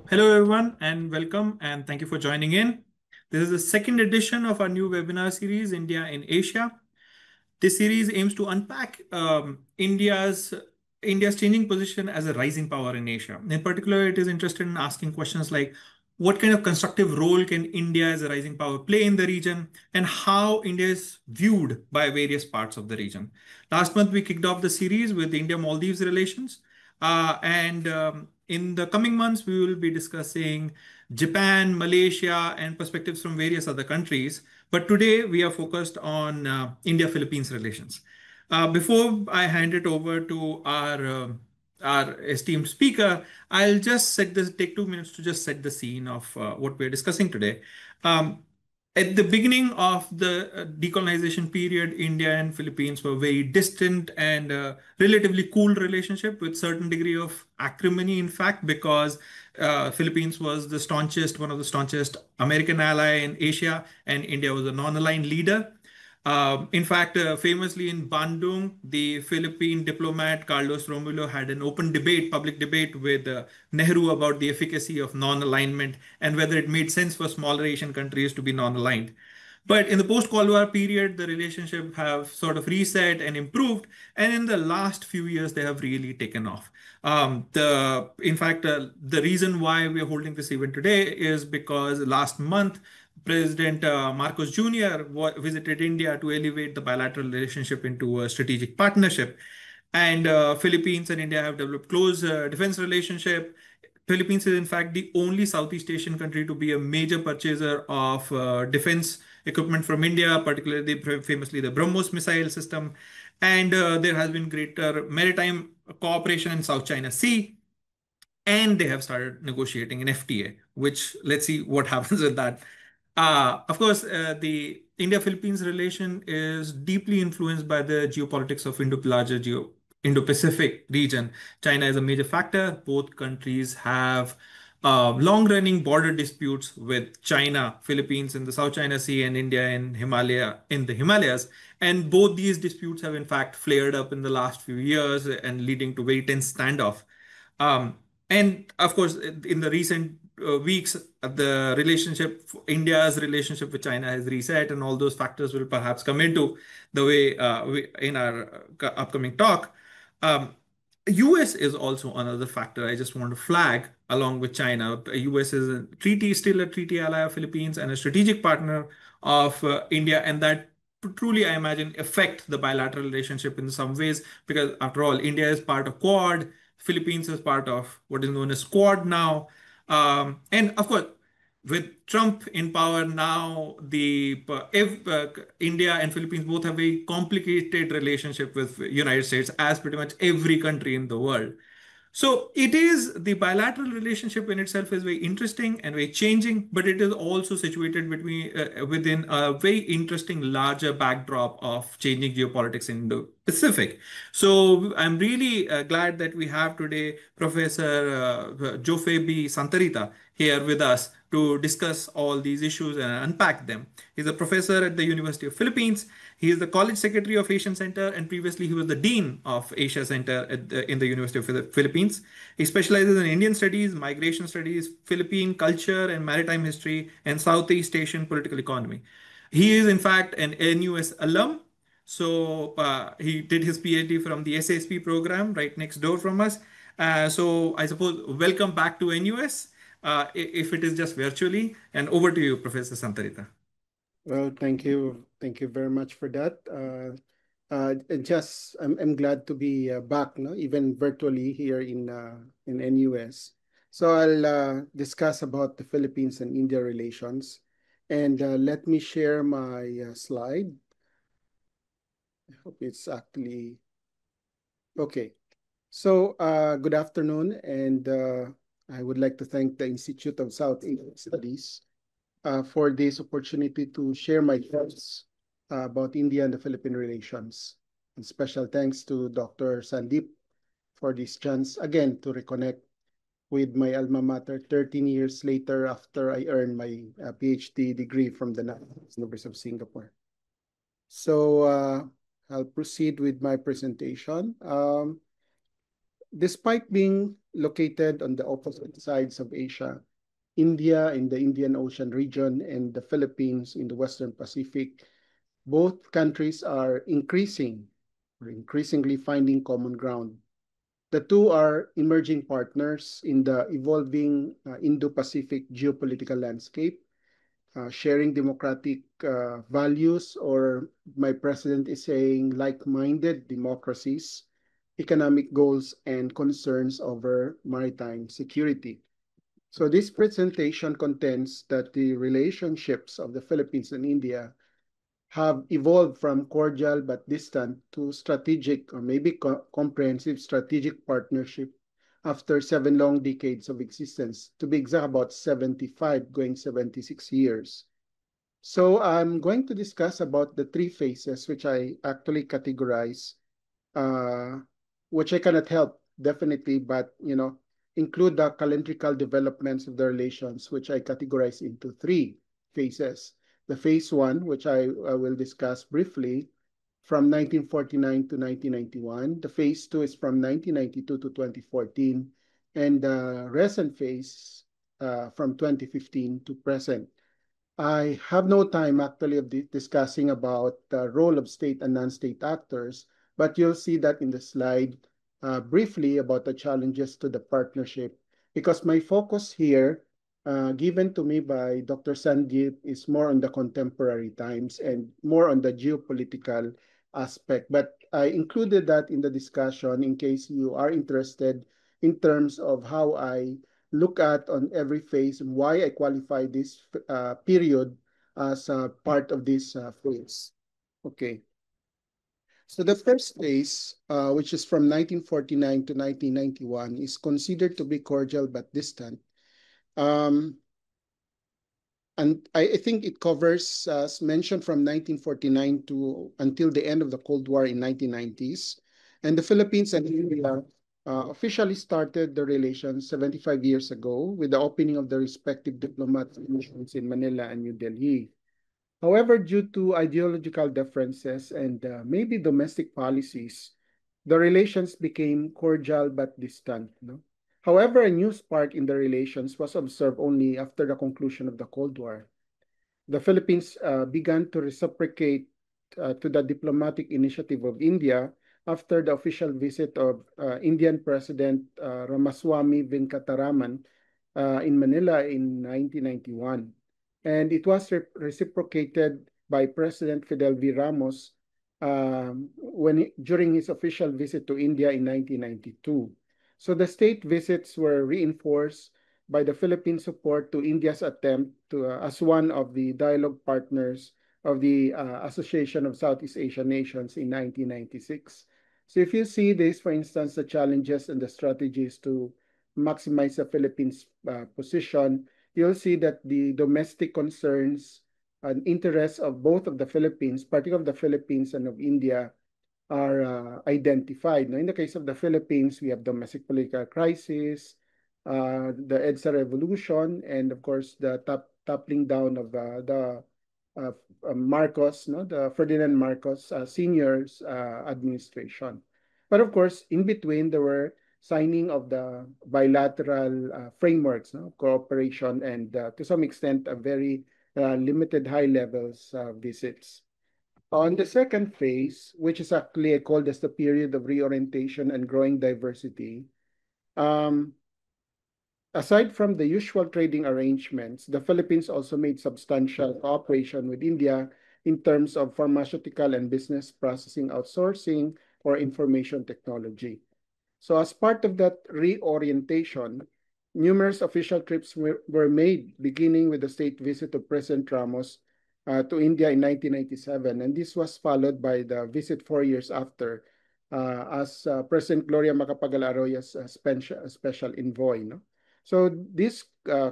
Hello, everyone, and welcome, and thank you for joining in. This is the second edition of our new webinar series, India in Asia. This series aims to unpack India's changing position as a rising power in Asia. In particular, it is interested in asking questions like what kind of constructive role can India as a rising power play in the region, and how India is viewed by various parts of the region. Last month, we kicked off the series with India-Maldives relations, and in the coming months, we will be discussing Japan, Malaysia, and perspectives from various other countries. But today we are focused on India-Philippines relations. Before I hand it over to our esteemed speaker, I'll just take 2 minutes to just set the scene of what we're discussing today. Um, at the beginning of the decolonization period, India and Philippines were very distant and relatively cool relationship with certain degree of acrimony, in fact, because Philippines was one of the staunchest American ally in Asia, and India was a non-aligned leader. In fact, famously in Bandung, the Philippine diplomat Carlos Romulo had an public debate with Nehru about the efficacy of non-alignment and whether it made sense for smaller Asian countries to be non-aligned. But in the post-Cold War period, the relationship have sort of reset and improved, and in the last few years, they have really taken off. The reason why we are holding this event today is because last month, President Marcos Jr. Visited India to elevate the bilateral relationship into a strategic partnership. And Philippines and India have developed close defense relationship. Philippines is in fact the only Southeast Asian country to be a major purchaser of defense equipment from India, particularly famously the BrahMos missile system. And there has been greater maritime cooperation in South China Sea. And they have started negotiating an FTA, which let's see what happens with that. Of course, the India-Philippines relation is deeply influenced by the geopolitics of Indo-Pacific region. China is a major factor. Both countries have long-running border disputes with China, Philippines in the South China Sea, and India in the Himalayas. And both these disputes have in fact flared up in the last few years and leading to very tense standoff. Um, and of course, in the recent weeks, India's relationship with China has reset, and all those factors will perhaps come into the way in our upcoming talk. Um, US is also another factor I just want to flag along with China. US is still a treaty ally of Philippines and a strategic partner of India, and that truly, I imagine, affect the bilateral relationship in some ways because, after all, India is part of Quad, Philippines is part of what is known as Quad now, and of course, with Trump in power now, if India and Philippines both have a complicated relationship with United States, as pretty much every country in the world. So it is the bilateral relationship in itself is very interesting and very changing, but it is also situated within a very interesting larger backdrop of changing geopolitics in the Pacific. So I'm really glad that we have today Professor Jofebi Santarita here with us to discuss all these issues and unpack them. He's a professor at the University of Philippines. He is the college secretary of Asian Center, and previously he was the dean of Asia Center in the University of the Philippines. He specializes in Indian studies, migration studies, Philippine culture and maritime history, and Southeast Asian political economy. He is, in fact, an NUS alum. So he did his PhD from the SASP program right next door from us. So I suppose welcome back to NUS, if it is just virtually. And over to you, Professor Santarita. Well, thank you. Thank you very much for that. I'm glad to be back, no, even virtually here in NUS. So I'll discuss about the Philippines and India relations, and let me share my slide. I hope it's actually okay. So good afternoon, and I would like to thank the Institute of South Asian Studies for this opportunity to share my thoughts about India and the Philippine relations. And special thanks to Dr. Sandeep for this chance again to reconnect with my alma mater 13 years later after I earned my PhD degree from the University of Singapore. So I'll proceed with my presentation. despite being located on the opposite sides of Asia, India in the Indian Ocean region and the Philippines in the Western Pacific, both countries are increasingly finding common ground. The two are emerging partners in the evolving Indo-Pacific geopolitical landscape, sharing democratic values, or my president is saying like-minded democracies, economic goals, and concerns over maritime security. So this presentation contends that the relationships of the Philippines and India have evolved from cordial but distant to strategic or maybe comprehensive strategic partnership after 7 long decades of existence, to be exact about 75 going 76 years. So I'm going to discuss about the 3 phases which I actually categorize, uh, which I cannot help definitely, but include the calendrical developments of the relations, which I categorize into 3 phases. The phase one, which I will discuss briefly, from 1949 to 1991. The phase two is from 1992 to 2014, and the recent phase from 2015 to present. I have no time actually of discussing about the role of state and non-state actors, but you'll see that in the slide briefly about the challenges to the partnership, because my focus here, given to me by Dr. Sandeep, is more on the contemporary times and more on the geopolitical aspect. But I included that in the discussion in case you are interested in terms of how I look at on every phase and why I qualify this period as part of this phase. Okay. So the first phase, which is from 1949 to 1991, is considered to be cordial but distant. And I think it covers, as mentioned, from 1949 to until the end of the Cold War in 1990s. And the Philippines and India officially started the relations 75 years ago with the opening of the respective diplomatic missions in Manila and New Delhi. However, due to ideological differences and maybe domestic policies, the relations became cordial but distant. No? However, a new spark in the relations was observed only after the conclusion of the Cold War. The Philippines began to reciprocate to the diplomatic initiative of India after the official visit of Indian President Ramaswamy Venkataraman in Manila in 1991. And it was reciprocated by President Fidel V. Ramos during his official visit to India in 1992. So the state visits were reinforced by the Philippine support to India's attempt to, as one of the dialogue partners of the Association of Southeast Asian Nations in 1996. So if you see this, for instance, the challenges and the strategies to maximize the Philippines' position, you'll see that the domestic concerns and interests of both of the Philippines, particularly of the Philippines and of India, are identified. Now, in the case of the Philippines, we have domestic political crisis, the EDSA revolution, and of course, the toppling down of the Marcos, no, the Ferdinand Marcos Senior's administration. But of course, in between, there were signing of the bilateral frameworks, no, cooperation, and to some extent, a very limited high levels visits. On the second phase, which is actually called as the period of reorientation and growing diversity, aside from the usual trading arrangements, the Philippines also made substantial cooperation with India in terms of pharmaceutical and business processing outsourcing or information technology. So as part of that reorientation, numerous official trips were made, beginning with the state visit of President Ramos to India in 1997. And this was followed by the visit 4 years after as President Gloria Macapagal-Arroyo's special envoy. No? So this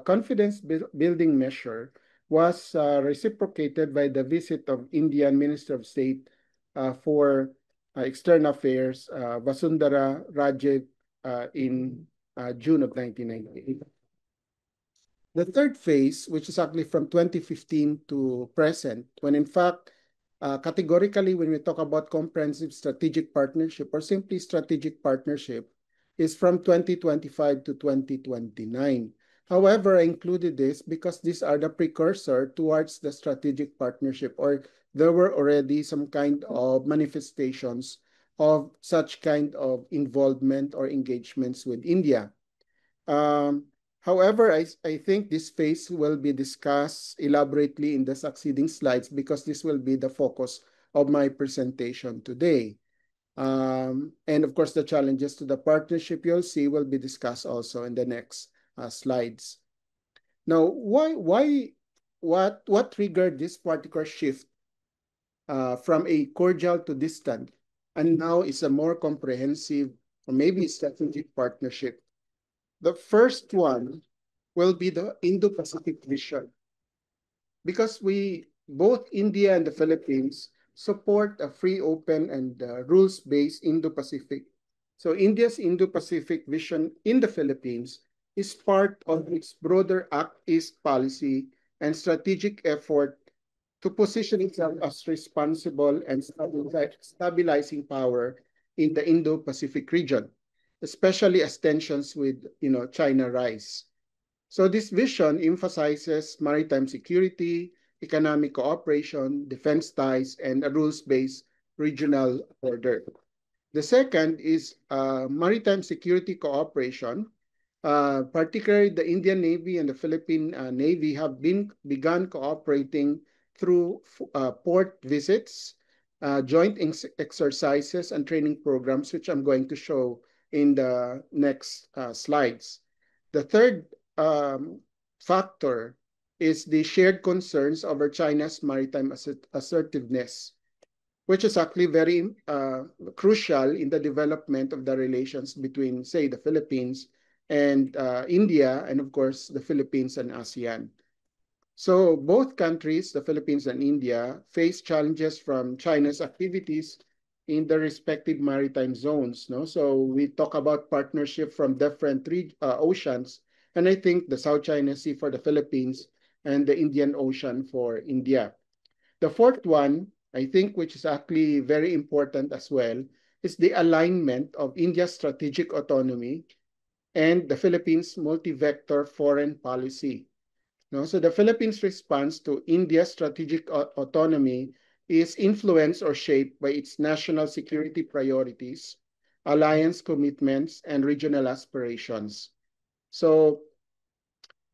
confidence building measure was reciprocated by the visit of Indian Minister of State for External Affairs, Vasundhara Raje, in June of 1998. The third phase, which is actually from 2015 to present, when in fact, categorically, when we talk about comprehensive strategic partnership or simply strategic partnership, is from 2025 to 2029. However, I included this because these are the precursor towards the strategic partnership, or there were already some kind of manifestations of such kind of involvement or engagements with India. Um, However, I think this phase will be discussed elaborately in the succeeding slides because this will be the focus of my presentation today. And of course, the challenges to the partnership you'll see will be discussed also in the next slides. Now, what triggered this particular shift from a cordial to distant, and now is a more comprehensive or maybe strategic partnership? The first one will be the Indo-Pacific vision, because both India and the Philippines support a free, open, and rules-based Indo-Pacific. So India's Indo-Pacific vision in the Philippines is part of its broader Act East policy and strategic effort to position itself as responsible and stabilizing power in the Indo-Pacific region, especially as tensions with China rise. So this vision emphasizes maritime security, economic cooperation, defense ties, and a rules-based regional order. The second is maritime security cooperation. Particularly the Indian Navy and the Philippine Navy have begun cooperating through port visits, joint exercises, and training programs, which I'm going to show in the next slides. The third factor is the shared concerns over China's maritime assertiveness, which is actually very crucial in the development of the relations between, say, the Philippines and India, and of course, the Philippines and ASEAN. So both countries, the Philippines and India, face challenges from China's activities in the respective maritime zones. No? So we talk about partnership from different oceans, and I think the South China Sea for the Philippines and the Indian Ocean for India. The fourth one, I think, which is actually very important as well, is the alignment of India's strategic autonomy and the Philippines' multi-vector foreign policy. No? So the Philippines' response to India's strategic autonomy is influenced or shaped by its national security priorities, alliance commitments, and regional aspirations. So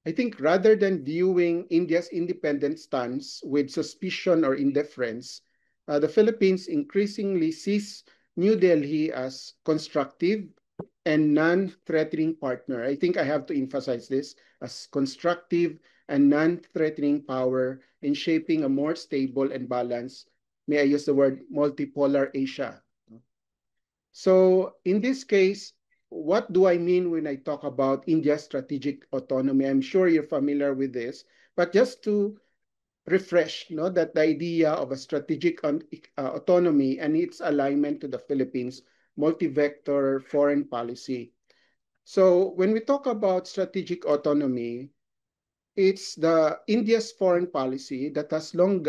I think rather than viewing India's independent stance with suspicion or indifference, the Philippines increasingly sees New Delhi as constructive and non-threatening partner. I think I have to emphasize this, as constructive and non-threatening power in shaping a more stable and balanced, may I use the word, multipolar Asia. So in this case, what do I mean when I talk about India's strategic autonomy? I'm sure you're familiar with this, but just to refresh, that the idea of a strategic autonomy and its alignment to the Philippines' multi-vector foreign policy. So when we talk about strategic autonomy, it's the India's foreign policy that has long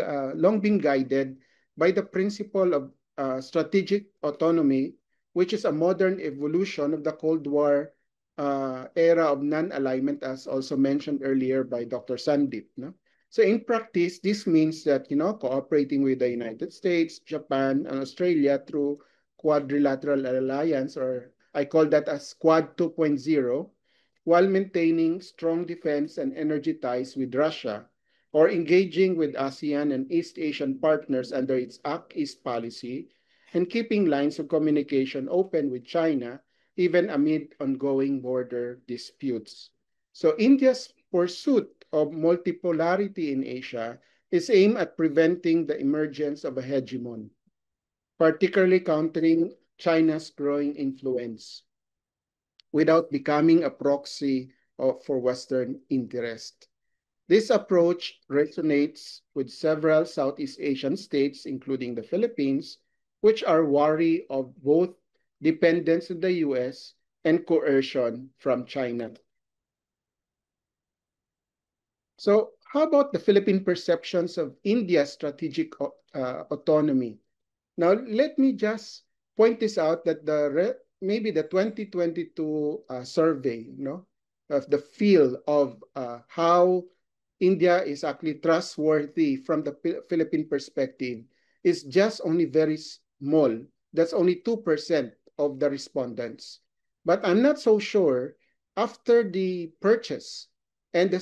been guided by the principle of strategic autonomy, which is a modern evolution of the Cold War era of non-alignment, as also mentioned earlier by Dr. Sandeep. No? So in practice, this means that cooperating with the United States, Japan, and Australia through quadrilateral alliance, or I call that as Quad 2.0, while maintaining strong defense and energy ties with Russia, or engaging with ASEAN and East Asian partners under its Act East policy, and keeping lines of communication open with China, even amid ongoing border disputes. So India's pursuit of multipolarity in Asia is aimed at preventing the emergence of a hegemon, particularly countering China's growing influence, without becoming a proxy for Western interest. This approach resonates with several Southeast Asian states, including the Philippines, which are wary of both dependence on the US and coercion from China. So how about the Philippine perceptions of India's strategic autonomy? Now, let me just point this out that maybe the 2022 survey, of the feel of how India is actually trustworthy from the Philippine perspective is just only very small. That's only 2% of the respondents. But I'm not so sure after the purchase and the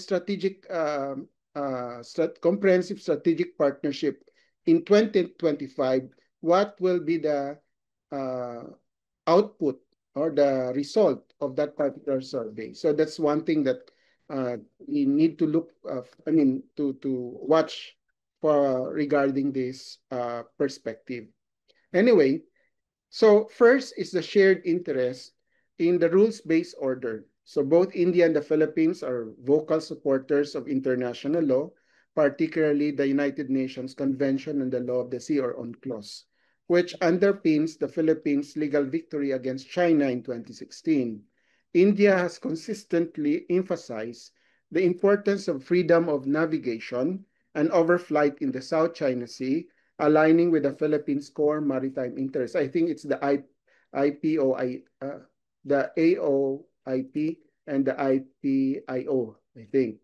comprehensive strategic partnership in 2025, what will be the uh, output or the result of that particular survey. So that's one thing that we need to look, to watch for regarding this perspective. Anyway, so first is the shared interest in the rules-based order. So both India and the Philippines are vocal supporters of international law, particularly the United Nations Convention on the Law of the Sea, or UNCLOS, which underpins the Philippines' legal victory against China in 2016. India has consistently emphasized the importance of freedom of navigation and overflight in the South China Sea, aligning with the Philippines' core maritime interests. I think it's the IPOI, the AOIP, and the IPIO, I think.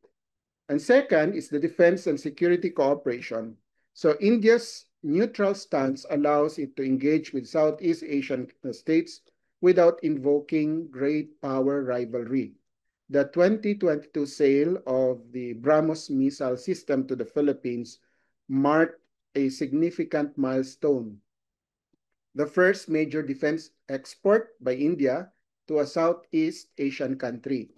And second is the defense and security cooperation. So India's neutral stance allows it to engage with Southeast Asian states without invoking great power rivalry. The 2022 sale of the BrahMos missile system to the Philippines marked a significant milestone, the first major defense export by India to a Southeast Asian country.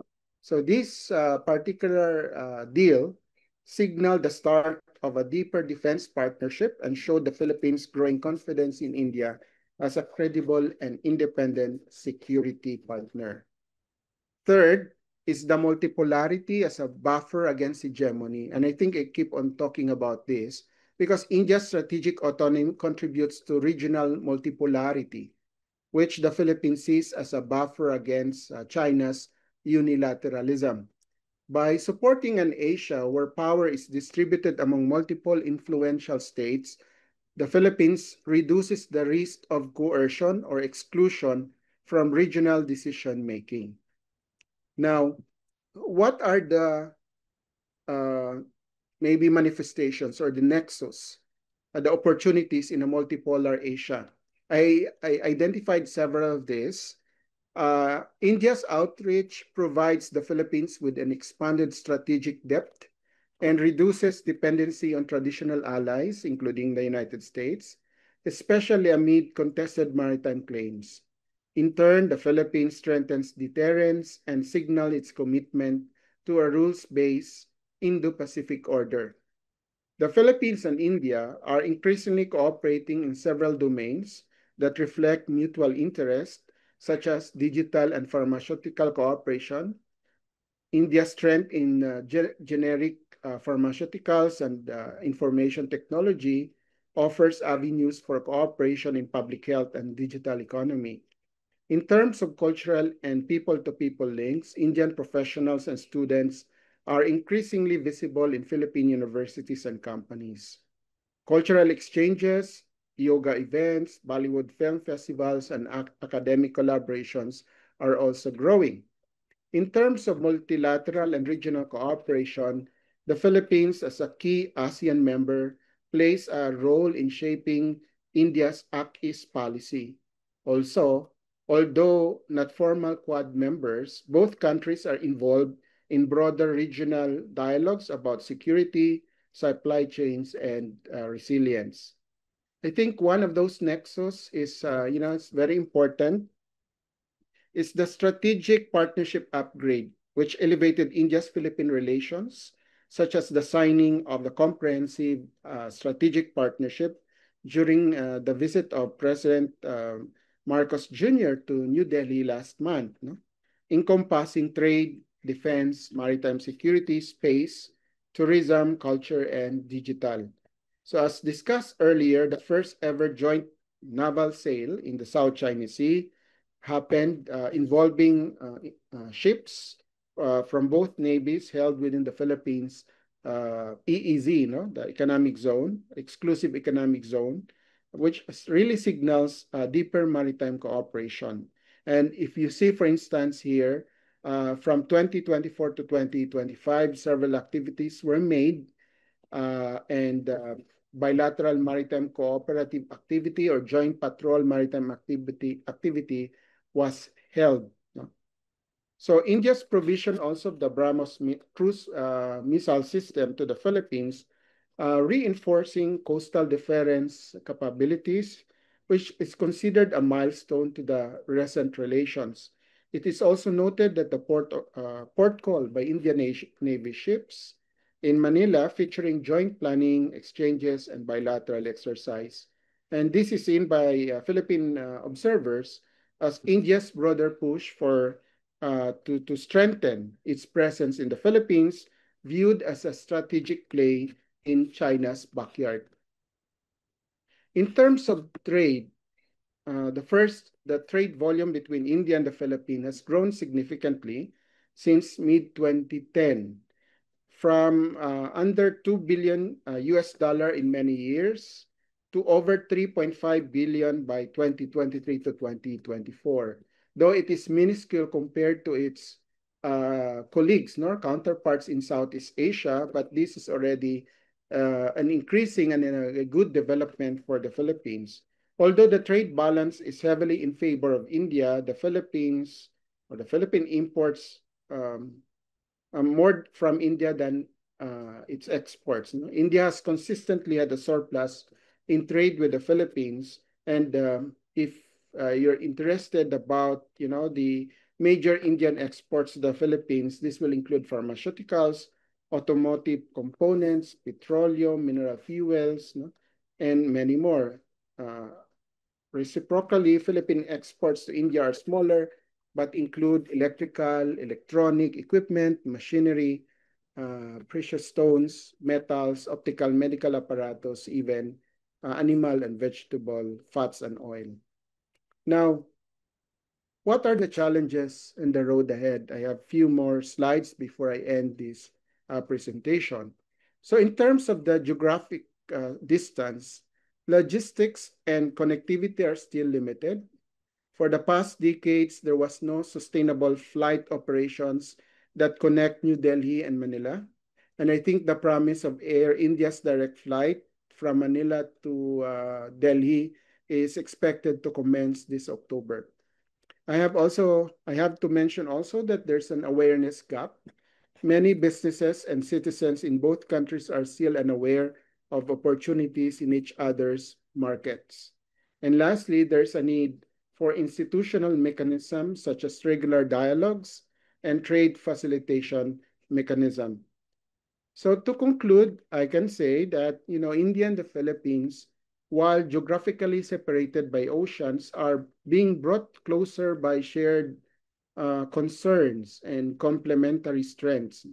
So this particular deal signaled the start of a deeper defense partnership and showed the Philippines' growing confidence in India as a credible and independent security partner. Third is the multipolarity as a buffer against hegemony. And I think I keep on talking about this because India's strategic autonomy contributes to regional multipolarity, which the Philippines sees as a buffer against China's unilateralism. By supporting an Asia where power is distributed among multiple influential states, the Philippines reduces the risk of coercion or exclusion from regional decision making. Now, what are the uh, maybe manifestations or the nexus, the opportunities in a multipolar Asia? I identified several of these. India's outreach provides the Philippines with an expanded strategic depth and reduces dependency on traditional allies, including the United States, especially amid contested maritime claims. In turn, the Philippines strengthens deterrence and signals its commitment to a rules-based Indo-Pacific order. The Philippines and India are increasingly cooperating in several domains that reflect mutual interest, such as digital and pharmaceutical cooperation, India's strength in generic pharmaceuticals and information technology offers avenues for cooperation in public health and digital economy. In terms of cultural and people-to-people links, Indian professionals and students are increasingly visible in Philippine universities and companies. Cultural exchanges, yoga events, Bollywood film festivals, and academic collaborations are also growing. In terms of multilateral and regional cooperation, the Philippines, as a key ASEAN member, plays a role in shaping India's Act East policy. Also, although not formal Quad members, both countries are involved in broader regional dialogues about security, supply chains, and resilience. I think one of those nexus is, it's very important, is the strategic partnership upgrade, which elevated India's-Philippine relations, such as the signing of the comprehensive strategic partnership during the visit of President Marcos Jr. to New Delhi last month, no? Encompassing trade, defense, maritime security, space, tourism, culture, and digital. So as discussed earlier, the first ever joint naval sail in the South China Sea happened involving ships from both navies held within the Philippines EEZ, no, the economic zone, exclusive economic zone, which really signals deeper maritime cooperation. And if you see, for instance, here, from 2024 to 2025, several activities were made, and bilateral maritime cooperative activity or joint patrol maritime activity was held. No? So India's provision also of the BrahMos cruise missile system to the Philippines, reinforcing coastal defense capabilities, which is considered a milestone to the recent relations. It is also noted that the port call by Indian Navy ships in Manila, featuring joint planning, exchanges, and bilateral exercise. And this is seen by Philippine observers as India's broader push to strengthen its presence in the Philippines, viewed as a strategic play in China's backyard. In terms of trade, the trade volume between India and the Philippines has grown significantly since mid-2010, from under 2 billion US dollar in many years to over 3.5 billion by 2023 to 2024. Though it is minuscule compared to its colleagues, nor counterparts in Southeast Asia, but this is already an increasing and a good development for the Philippines. Although the trade balance is heavily in favor of India, the Philippines or the Philippine imports more from India than its exports. You know, India has consistently had a surplus in trade with the Philippines, and if you're interested about the major Indian exports to the Philippines, this will include pharmaceuticals, automotive components, petroleum, mineral fuels, no? And many more. Reciprocally, Philippine exports to India are smaller, but include electrical, electronic equipment, machinery, precious stones, metals, optical, medical apparatus, even animal and vegetable fats and oil. Now, what are the challenges in the road ahead? I have few more slides before I end this presentation. So in terms of the geographic distance, logistics and connectivity are still limited. For the past decades, there was no sustainable flight operations that connect New Delhi and Manila. And I think the promise of Air India's direct flight from Manila to Delhi is expected to commence this October. I have to mention also that there's an awareness gap. Many businesses and citizens in both countries are still unaware of opportunities in each other's markets. And lastly, there's a need for institutional mechanisms such as regular dialogues and trade facilitation mechanism. So to conclude, I can say that India and the Philippines, while geographically separated by oceans, are being brought closer by shared concerns and complementary strengths.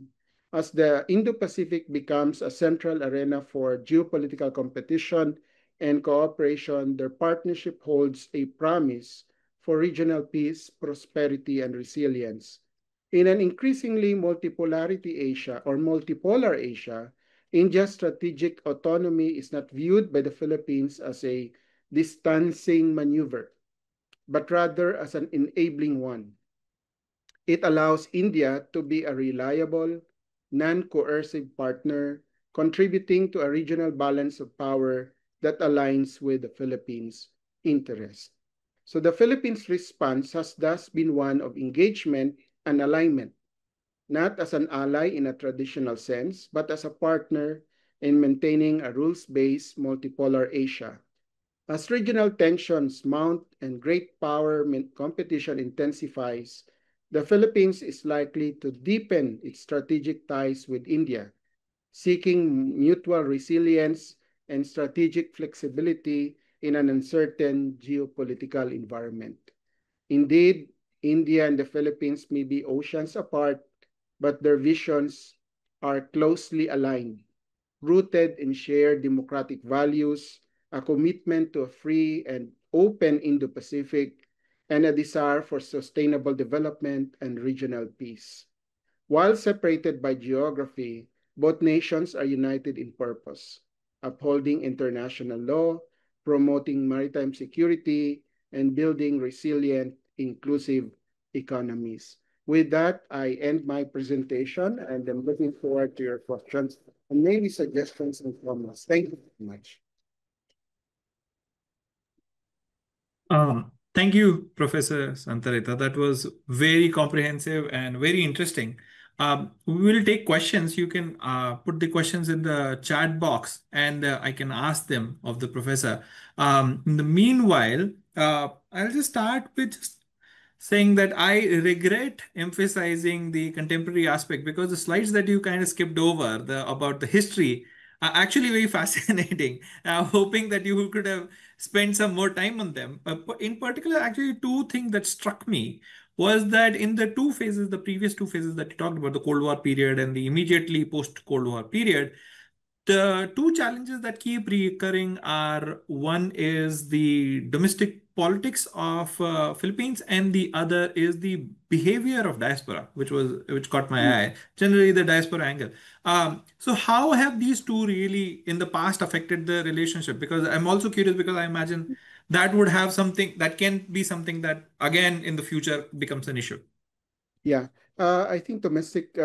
As the Indo-Pacific becomes a central arena for geopolitical competition and cooperation, their partnership holds a promise for regional peace, prosperity, and resilience. In an increasingly multipolar Asia, India's strategic autonomy is not viewed by the Philippines as a distancing maneuver, but rather as an enabling one. It allows India to be a reliable, non-coercive partner, contributing to a regional balance of power that aligns with the Philippines' interests. So the Philippines' response has thus been one of engagement and alignment, not as an ally in a traditional sense, but as a partner in maintaining a rules-based multipolar Asia. As regional tensions mount and great power competition intensifies, the Philippines is likely to deepen its strategic ties with India, seeking mutual resilience and strategic flexibility in an uncertain geopolitical environment. Indeed, India and the Philippines may be oceans apart, but their visions are closely aligned, rooted in shared democratic values, a commitment to a free and open Indo-Pacific, and a desire for sustainable development and regional peace. While separated by geography, both nations are united in purpose, upholding international law, promoting maritime security, and building resilient inclusive economies. With that, I end my presentation and I'm looking forward to your questions and maybe suggestions and comments. Thank you very much. Thank you, Professor Santarita. That was very comprehensive and very interesting. We will take questions. You can put the questions in the chat box and I can ask them of the professor. In the meanwhile, I'll just start with just saying that I regret emphasizing the contemporary aspect because the slides that you kind of skipped over about the history are actually very fascinating. I'm hoping that you could have spent some more time on them. In particular, actually, two things that struck me was that in the two phases, the previous two phases that you talked about, the Cold War period and the immediately post-Cold War period, the two challenges that keep recurring are one is the domestic politics of Philippines, and the other is the behavior of diaspora, which caught my eye. Generally, the diaspora angle. So, how have these two really in the past affected the relationship? Because I'm also curious because I imagine that would have something that can be something that again in the future becomes an issue. Yeah, I think domestic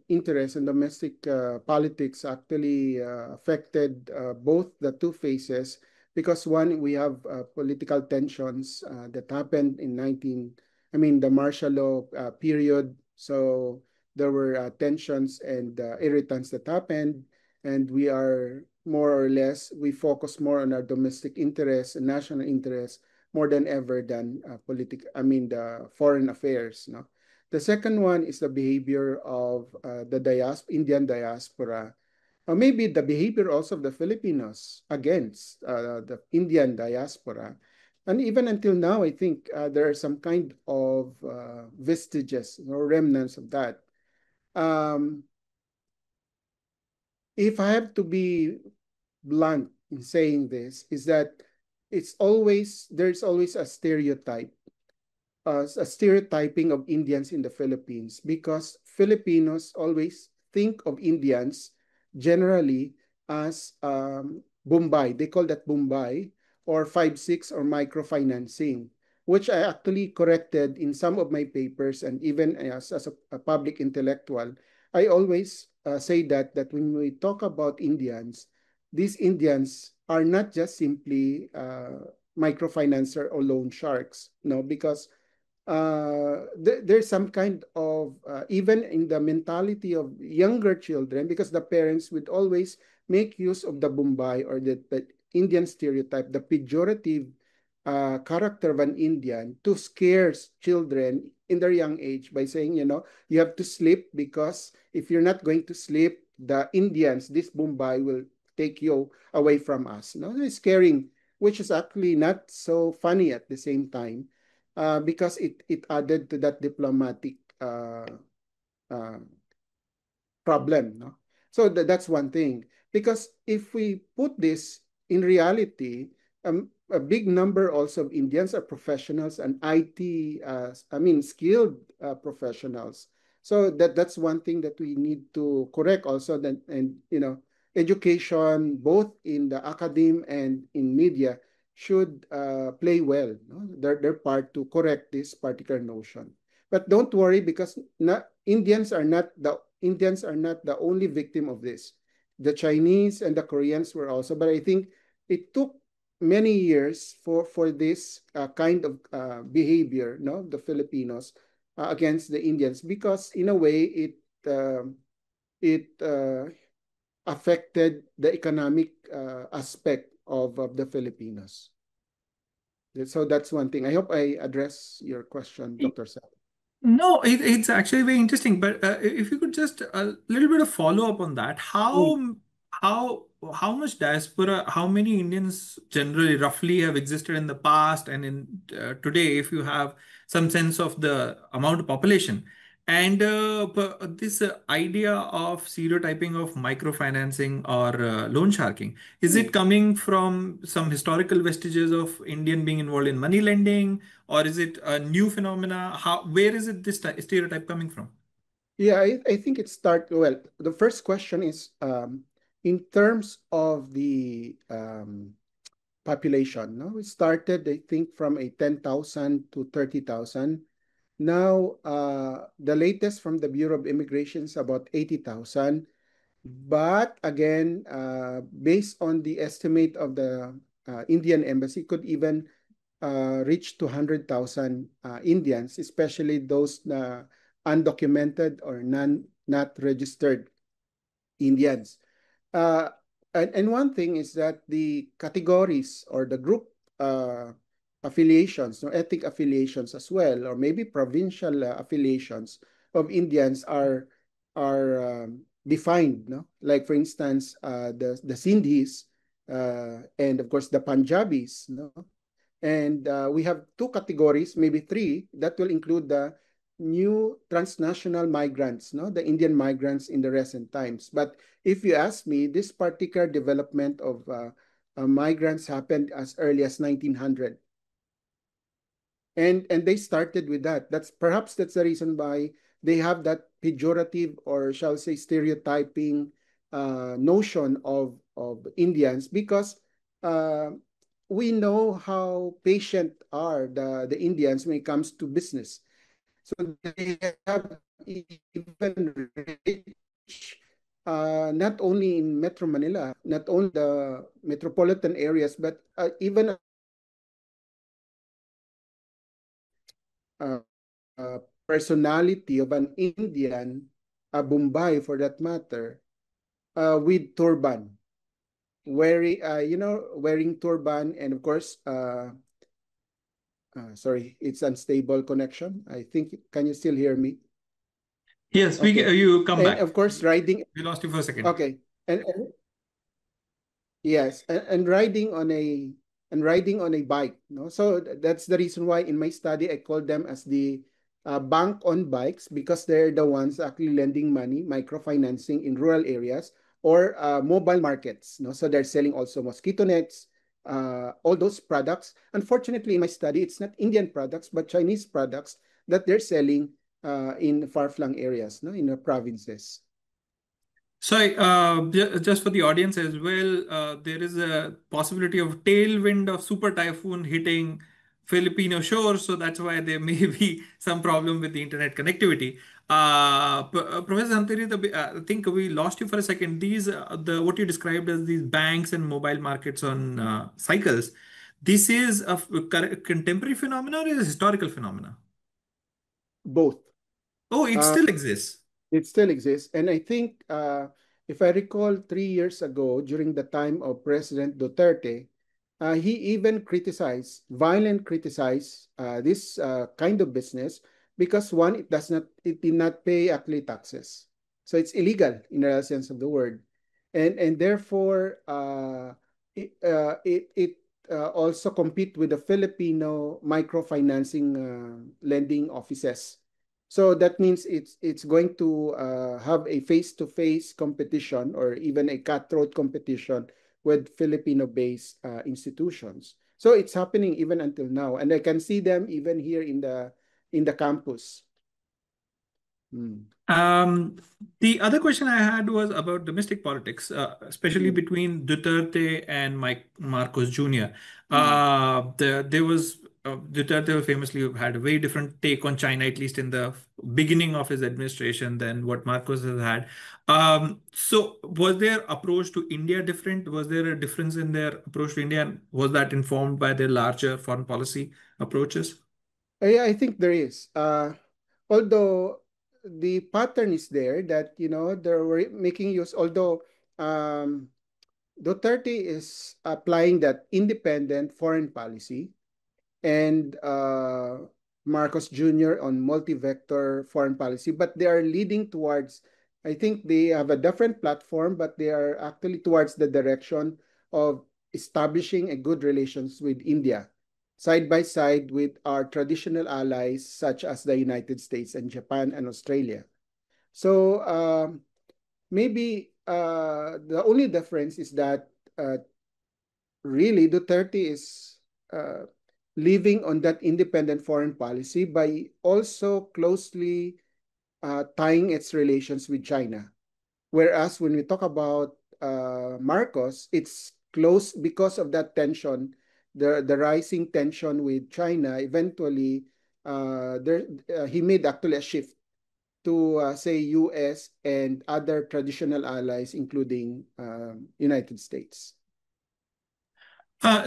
interest and domestic politics actually affected both the two phases because one, we have political tensions that happened in the martial law period. So there were tensions and irritants that happened, and we focus more on our domestic interests and national interests more than ever than the foreign affairs, no? The second one is the behavior of the Indian diaspora, or maybe the behavior also of the Filipinos against the Indian diaspora. And even until now, I think there are some kind of vestiges or remnants of that. If I have to be blunt in saying this, is that there's always a stereotype, a stereotyping of Indians in the Philippines because Filipinos always think of Indians generally as Bombay. They call that Bombay or 5-6 or microfinancing, which I actually corrected in some of my papers, and even as a public intellectual, I always say that when we talk about Indians, these Indians are not just simply microfinancer or loan sharks, no, because there's some kind of even in the mentality of younger children, because the parents would always make use of the Bombay or the Indian stereotype, the pejorative character of an Indian to scare children in their young age by saying, you have to sleep because if you're not going to sleep, the Indians, this Bombay will take you away from us. No, it's scaring, which is actually not so funny at the same time because it added to that diplomatic problem. No? So that's one thing. Because if we put this in reality, a big number also of Indians are professionals and IT, skilled professionals. So that's one thing that we need to correct also. Education, both in the academe and in media, should play well, no? their part to correct this particular notion. But don't worry, because Indians are not the only victim of this. The Chinese and the Koreans were also, but I think it took many years for this kind of behavior, no, the Filipinos against the Indians, because in a way it affected the economic aspect of the Filipinos. So that's one thing. I hope I address your question, Dr. Sal. No, it's actually very interesting. But if you could just a little bit of follow up on that, how how much diaspora, how many Indians generally roughly have existed in the past and in today, if you have some sense of the amount of population, and this idea of stereotyping of microfinancing or loan sharking, is it coming from some historical vestiges of Indian being involved in money lending? Or is it a new phenomena? Where is it this stereotype coming from? Yeah, I think well, the first question is in terms of the population. No, it started, I think, from a 10,000 to 30,000. Now, the latest from the Bureau of Immigration is about 80,000. But again, based on the estimate of the Indian embassy, could even reach 200,000 Indians, especially those undocumented or not registered Indians. Uh, and one thing is that the categories or the group affiliations, no, ethnic affiliations as well, or maybe provincial affiliations of Indians are defined. No, like for instance, the Sindhis and of course the Punjabis. No, and we have two categories, maybe three, that will include the new transnational migrants, no, the Indian migrants in the recent times. But if you ask me, this particular development of migrants happened as early as 1900. And they started with that. Perhaps that's the reason why they have that pejorative, or shall say stereotyping notion of Indians, because uh, we know how patient are the Indians when it comes to business. So they have even reached not only in Metro Manila, not only the metropolitan areas, but even uh, personality of an Indian, a Bombay for that matter, with turban, wearing turban, and of course, sorry, it's unstable connection. I think, can you still hear me? Yes, Okay. you come And back. of course, riding, We lost you for a second. okay. And yes, and riding on a bike. No, so that's the reason why in my study I call them as the bank on bikes, because they're the ones actually lending money, microfinancing in rural areas or mobile markets. No, so they're selling also mosquito nets, all those products. Unfortunately, in my study, it's not Indian products but Chinese products that they're selling in far-flung areas, no, in the provinces. So, just for the audience as well, there is a possibility of tailwind of super typhoon hitting Filipino shores, so that's why there may be some problem with the internet connectivity. Professor Antari, I think we lost you for a second. These, the what you described as these banks and mobile markets on cycles, this is a contemporary phenomena or is a historical phenomena? Both. Oh, it Uh, still exists. It still exists. And I think, if I recall, 3 years ago, during the time of President Duterte, he even violent criticized this kind of business because one, it did not pay actually taxes. So it's illegal in the real sense of the word. And therefore, it also compete with the Filipino microfinancing lending offices. So that means it's going to have a face-to-face competition or even a cutthroat competition with Filipino-based institutions. So it's happening even until now, and I can see them even here in the campus. Hmm. Um, the other question I had was about domestic politics, especially Hmm. between Duterte and Mike Marcos Jr. Hmm. There was Duterte famously had a very different take on China, at least in the beginning of his administration, than what Marcos has had. So, was their approach to India different? Was there a difference in their approach to India? And was that informed by their larger foreign policy approaches? Yeah, I think there is. Although the pattern is there that, they're making use, although um, Duterte is applying that independent foreign policy, and Marcos Jr. on multi-vector foreign policy, but they are leading towards, I think they have a different platform, but they are actually towards the direction of establishing a good relations with India, side by side with our traditional allies such as the United States and Japan and Australia. So maybe the only difference is that really Duterte is uh, living on that independent foreign policy by also closely tying its relations with China. Whereas when we talk about Marcos, it's close because of that tension the rising tension with China, eventually he made actually a shift to say U.S. and other traditional allies, including United States.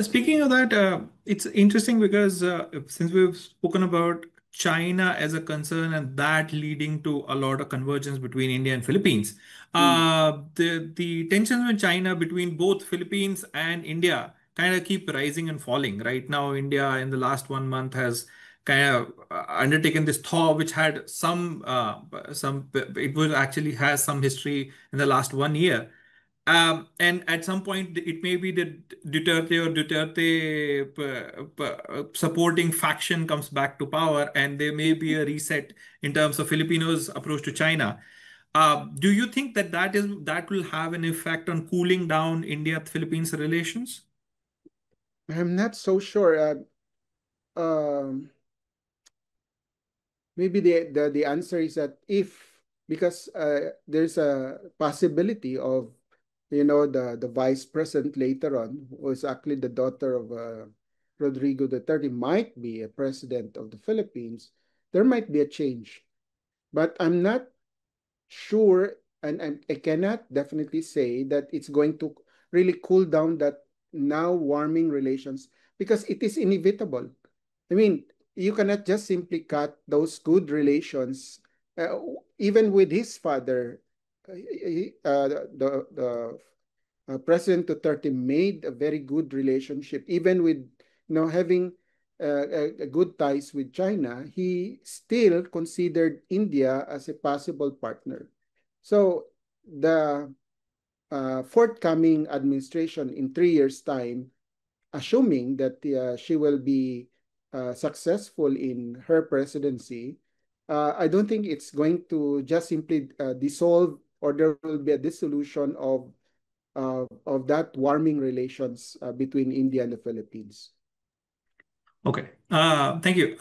Speaking of that, it's interesting because since we've spoken about China as a concern and that leading to a lot of convergence between India and Philippines, the tensions with China between both Philippines and India kind of keep rising and falling. Right now, India in the last 1 month has kind of undertaken this thaw, which had it was actually has some history in the last 1 year. And at some point, it may be that Duterte supporting faction comes back to power, and there may be a reset in terms of Filipinos' approach to China. Do you think that that will have an effect on cooling down India-Philippines relations? I'm not so sure. Um, Maybe the answer is that if, because there's a possibility of, the vice president later on, who is actually the daughter of Rodrigo Duterte, might be a president of the Philippines. There might be a change, but I'm not sure, and I cannot definitely say that it's going to really cool down that now warming relations, because it is inevitable. I mean, you cannot just simply cut those good relations. Uh, Even with his father, the President Duterte made a very good relationship. Even with having a good ties with China, he still considered India as a possible partner. So the forthcoming administration in 3 years' time, assuming that she will be successful in her presidency, I don't think it's going to just simply dissolve, or there will be a dissolution of that warming relations between India and the Philippines. Okay. Thank you.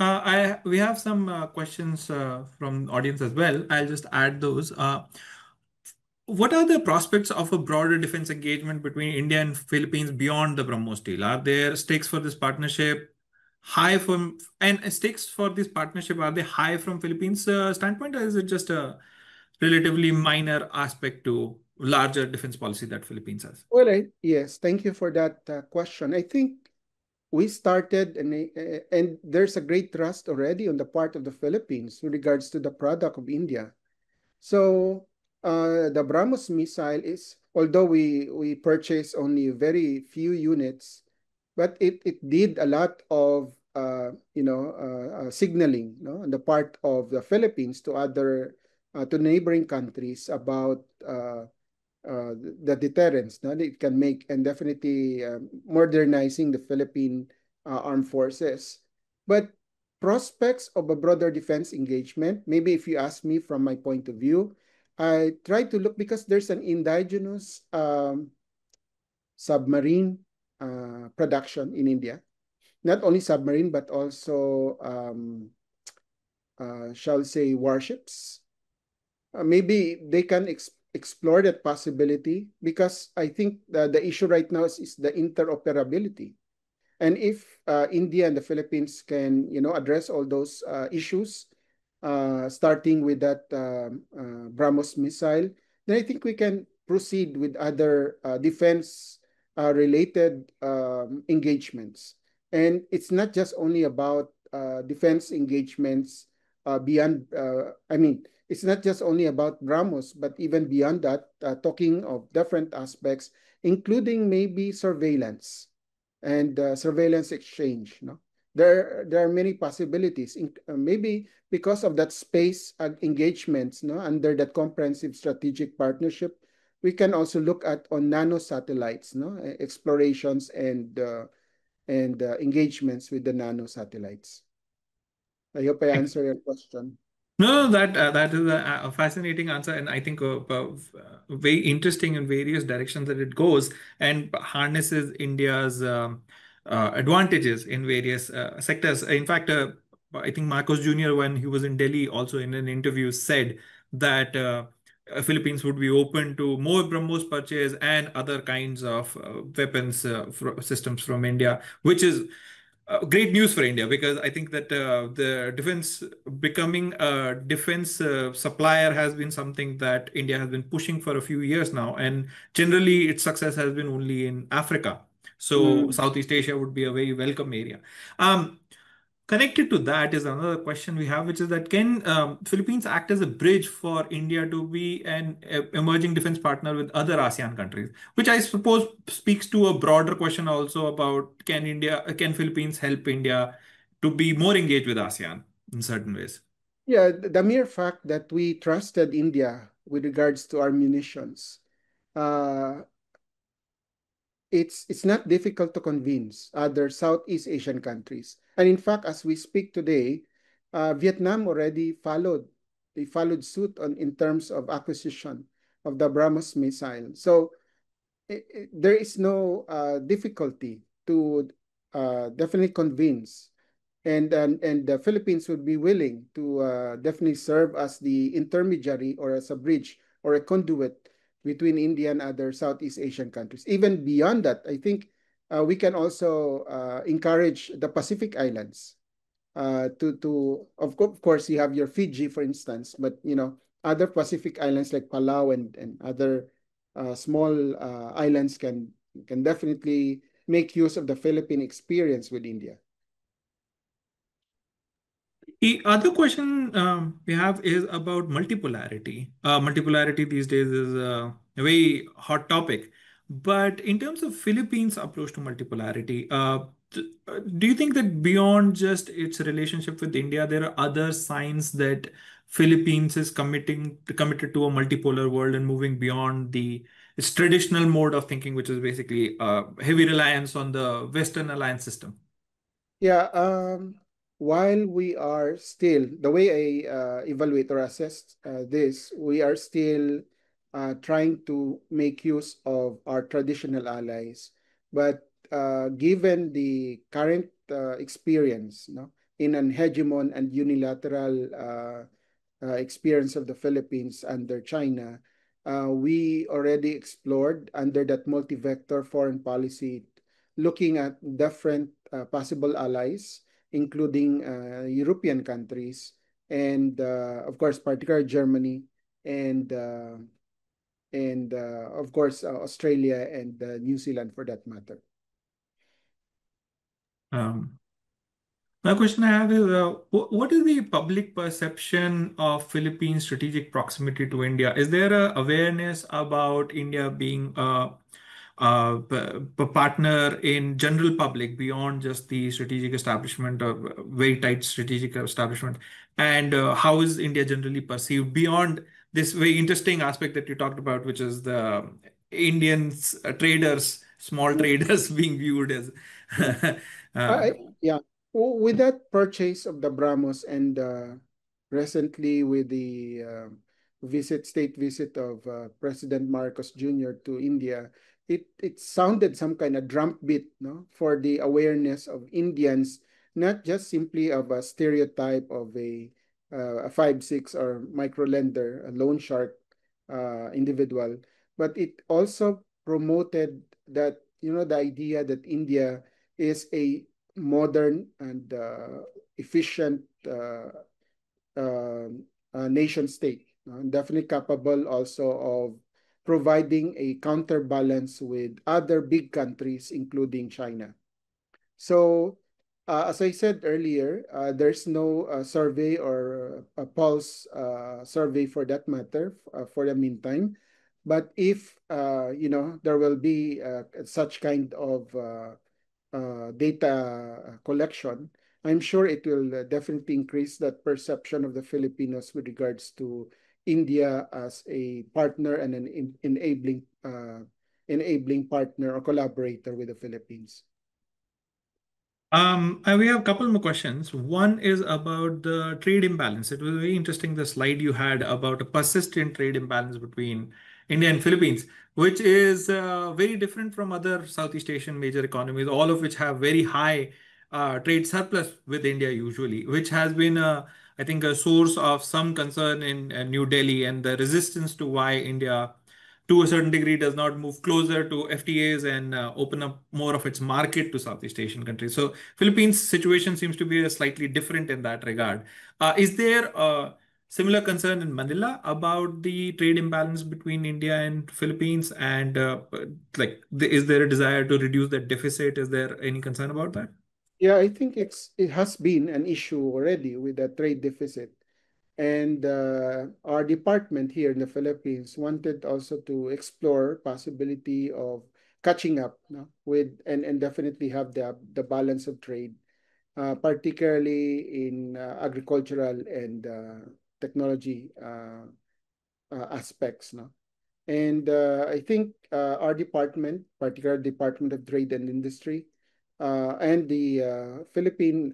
We have some questions from the audience as well. I'll just add those. What are the prospects of a broader defense engagement between India and Philippines beyond the BrahMos deal? Are there stakes for this partnership high from and stakes for this partnership, are they high from Philippines standpoint, or is it just a relatively minor aspect to larger defense policy that Philippines has? Well, yes, thank you for that question. I think we started, and there's a great trust already on the part of the Philippines with regards to the product of India. So the BrahMos missile is, although we purchased only very few units, but it did a lot of signaling, on the part of the Philippines to other to neighboring countries about the deterrence that it can make, and definitely modernizing the Philippine armed forces. But prospects of a broader defense engagement, maybe if you ask me from my point of view, I try to look, because there's an indigenous submarine production in India. Not only submarine, but also, shall say, warships. Maybe they can explore that possibility, because I think the issue right now is the interoperability. And if India and the Philippines can, address all those issues, starting with that BrahMos missile, then I think we can proceed with other defense related engagements. And it's not just only about defense engagements beyond, it's not just only about BrahMos, but even beyond that, talking of different aspects, including maybe surveillance and surveillance exchange. There are many possibilities. Maybe because of that space engagements, under that comprehensive strategic partnership, we can also look at on nano satellites, explorations and engagements with the nano satellites. I hope I answered your question. No, that is a fascinating answer, and I think very interesting in various directions that it goes, and harnesses India's advantages in various sectors. In fact, I think Marcos Jr., when he was in Delhi, also in an interview said that Philippines would be open to more BrahMos purchase and other kinds of weapons systems from India, which is great news for India because I think that the defense becoming a defense supplier has been something that India has been pushing for a few years now, and generally its success has been only in Africa. So Mm. Southeast Asia would be a very welcome area. Um, Connected to that is another question we have, which is that can Philippines act as a bridge for India to be an emerging defense partner with other ASEAN countries? Which I suppose speaks to a broader question also about can Philippines help India to be more engaged with ASEAN in certain ways? Yeah, the mere fact that we trusted India with regards to our munitions, uh, it's not difficult to convince other Southeast Asian countries. And in fact, as we speak today, Vietnam already followed. They followed suit on in terms of acquisition of the BrahMos missile. So there is no difficulty to definitely convince, and the Philippines would be willing to definitely serve as the intermediary or as a bridge or a conduit between India and other Southeast Asian countries. Even beyond that, I think we can also encourage the Pacific Islands of course you have your Fiji, for instance, but other Pacific islands like Palau and other small islands can definitely make use of the Philippine experience with India. The other question we have is about multipolarity. Multipolarity these days is a very hot topic. But in terms of Philippines' approach to multipolarity, do you think that beyond just its relationship with India, there are other signs that Philippines is committed to a multipolar world and moving beyond its traditional mode of thinking, which is basically heavy reliance on the Western alliance system? Yeah, while we are still, the way I evaluate or assess this, we are still trying to make use of our traditional allies. But given the current experience, in an hegemon and unilateral experience of the Philippines under China, we already explored under that multi-vector foreign policy, looking at different possible allies, including European countries, and of course, particularly Germany, and of course, Australia and New Zealand for that matter. Um, My question I have is, what is the public perception of Philippines' strategic proximity to India? Is there a awareness about India being a partner in general public beyond just the strategic establishment or very tight strategic establishment? And how is India generally perceived beyond this very interesting aspect that you talked about, which is the Indians, traders, small Mm. traders being viewed as Yeah. um, Yeah. With that purchase of the BrahMos and recently with the state visit of President Marcos Jr. to India, it sounded some kind of drumbeat, no, for the awareness of Indians, not just simply of a stereotype of a 5/6 or micro lender, a loan shark individual, but it also promoted that, the idea that India is a modern and efficient uh, nation state, and definitely capable also of providing a counterbalance with other big countries, including China. So, as I said earlier, there's no survey or a pulse survey for that matter for the meantime. But if there will be such kind of data collection, I'm sure it will definitely increase that perception of the Filipinos with regards to India as a partner and an enabling partner or collaborator with the Philippines. And we have a couple more questions. One is about the trade imbalance. It was very interesting, the slide you had about a persistent trade imbalance between India and Philippines, which is very different from other Southeast Asian major economies, all of which have very high trade surplus with India usually, which has been I think, a source of some concern in New Delhi, and the resistance to why India, to a certain degree, does not move closer to FTAs and open up more of its market to Southeast Asian countries. So Philippines situation seems to be slightly different in that regard. Is there a similar concern in Manila about the trade imbalance between India and Philippines? And is there a desire to reduce that deficit? Is there any concern about that? Yeah, I think it has been an issue already with the trade deficit. And our department here in the Philippines wanted also to explore possibility of catching up, no, with and definitely have the balance of trade, particularly in agricultural and technology aspects, no. And I think our department, particular Department of Trade and Industry, and the Philippine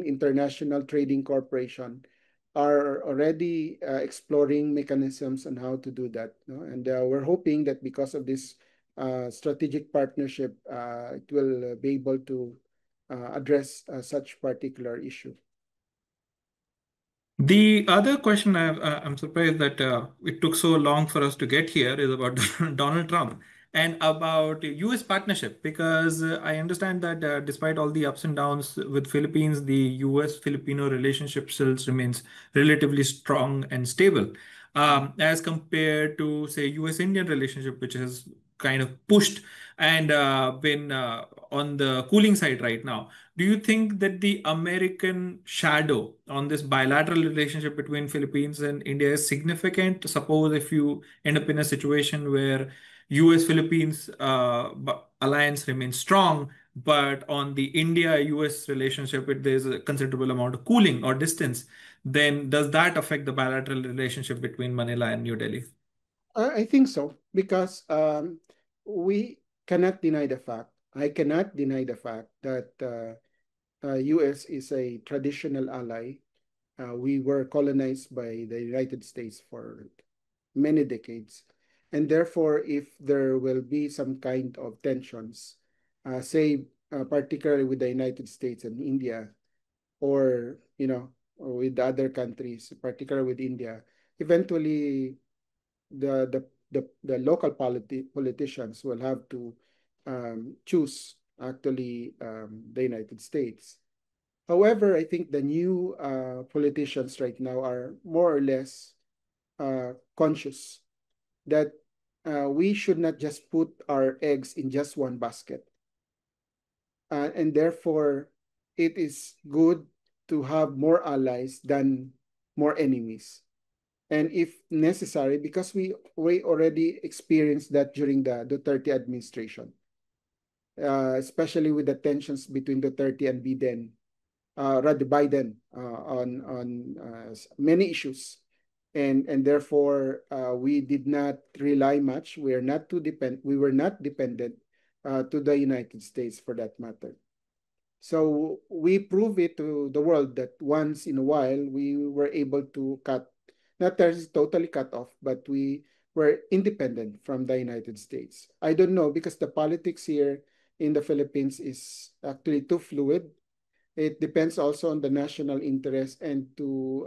International Trading Corporation are already exploring mechanisms on how to do that. No? And we're hoping that because of this strategic partnership, it will be able to address such particular issue. The other question I'm surprised that it took so long for us to get here is about Donald Trump and about US partnership, because I understand that despite all the ups and downs with Philippines, the US-Filipino relationship still remains relatively strong and stable, as compared to, say, US-Indian relationship, which has kind of pushed and been on the cooling side right now. Do you think that the American shadow on this bilateral relationship between Philippines and India is significant? Suppose if you end up in a situation where US-Philippines alliance remains strong, but on the India-US relationship, there's a considerable amount of cooling or distance, then does that affect the bilateral relationship between Manila and New Delhi? I think so, because we cannot deny the fact, I cannot deny the fact that US is a traditional ally. We were colonized by the United States for many decades. And therefore, if there will be some kind of tensions, say, particularly with the United States and India, or, or with other countries, particularly with India, eventually the local politicians will have to choose actually the United States. However, I think the new politicians right now are more or less conscious that we should not just put our eggs in just one basket. And therefore, it is good to have more allies than more enemies. And if necessary, because we already experienced that during the Duterte administration, especially with the tensions between Duterte and rather Biden, on many issues, and therefore we did not rely much. We were not dependent to the United States for that matter. So we prove it to the world that once in a while we were able to not totally cut off, but we were independent from the United States. I don't know, because the politics here in the Philippines is actually too fluid. It depends also on the national interest and to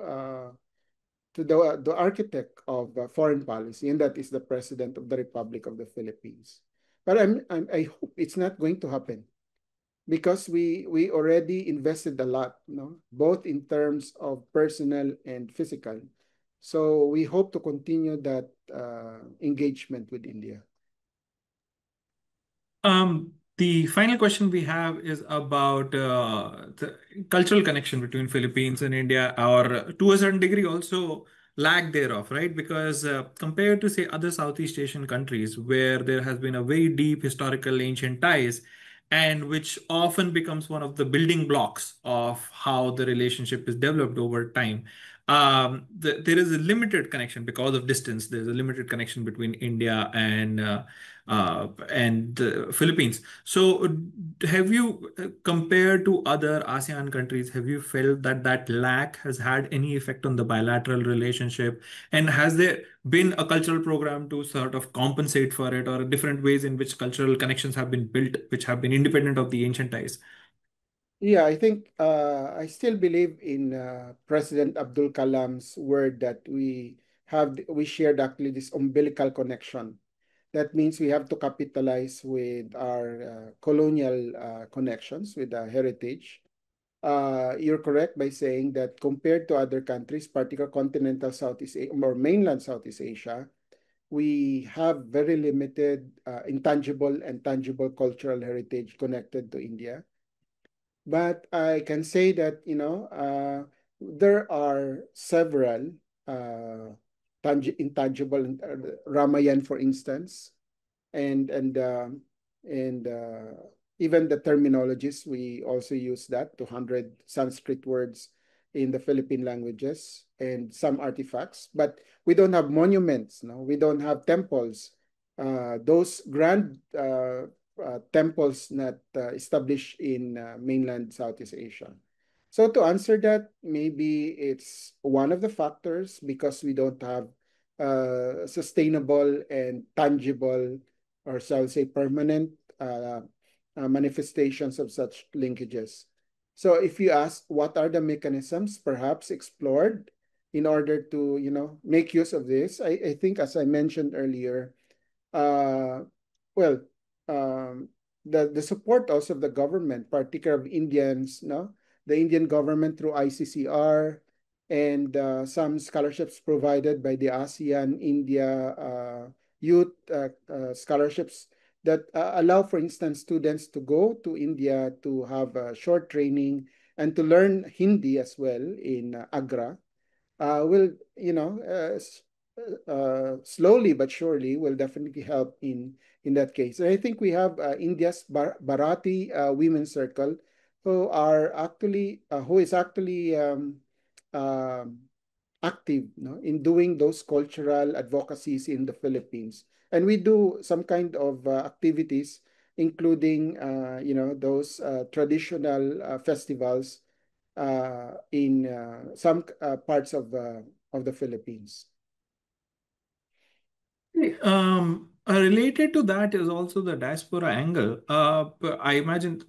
the architect of foreign policy, and that is the President of the Republic of the Philippines. But I hope it's not going to happen, because we already invested a lot, both in terms of personal and physical. So we hope to continue that engagement with India. The final question we have is about the cultural connection between Philippines and India, or to a certain degree also lack thereof, right? Because compared to, say, other Southeast Asian countries where there has been a very deep historical ancient ties, and which often becomes one of the building blocks of how the relationship is developed over time. There is a limited connection because of distance. There's a limited connection between India and the Philippines. So, have you, compared to other ASEAN countries, have you felt that that lack has had any effect on the bilateral relationship? And has there been a cultural program to sort of compensate for it, or different ways in which cultural connections have been built, which have been independent of the ancient ties? Yeah, I think I still believe in President Abdul Kalam's word that we shared actually this umbilical connection. That means we have to capitalize with our colonial connections with the heritage. You're correct by saying that compared to other countries, particularly continental Southeast Asia or mainland Southeast Asia, we have very limited intangible and tangible cultural heritage connected to India. But I can say that, there are several uh, intangible, Ramayan, for instance, and and uh, and even the terminologies we also use that 200 Sanskrit words in the Philippine languages and some artifacts, but we don't have monuments. No, we don't have temples. Those grand temples not established in mainland Southeast Asia. So to answer that, maybe it's one of the factors because we don't have sustainable and tangible, or shall I say permanent manifestations of such linkages. So if you ask what are the mechanisms perhaps explored in order to, make use of this, I think as I mentioned earlier, uh, well, um, the support also of the government, particularly of Indians, no, the Indian government through ICCR, and some scholarships provided by the ASEAN India youth scholarships that allow, for instance, students to go to India to have a short training and to learn Hindi as well in Agra. Will, slowly but surely will definitely help in that case. And I think we have India's Bharati Women's Circle, who is actually um, active, in doing those cultural advocacies in the Philippines. And we do some kind of activities, including those traditional festivals in some parts of the Philippines. Related to that is also the diaspora angle. I imagine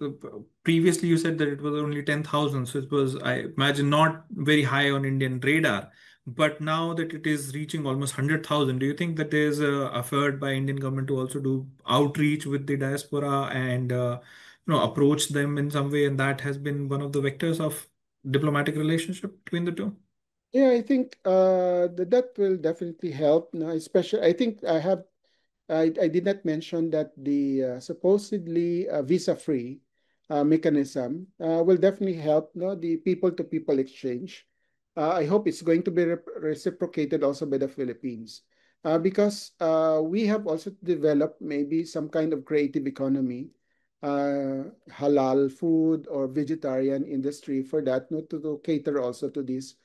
previously you said that it was only 10,000, so it was, I imagine, not very high on Indian radar. But now that it is reaching almost 100,000, do you think that there's a effort by Indian government to also do outreach with the diaspora and approach them in some way, and that has been one of the vectors of diplomatic relationship between the two? Yeah, I think that will definitely help. No, especially, I think I did not mention that the supposedly visa-free mechanism will definitely help, no, the people-to-people exchange. I hope it's going to be reciprocated also by the Philippines, because we have also developed maybe some kind of creative economy, halal food or vegetarian industry for that, no, to cater also to this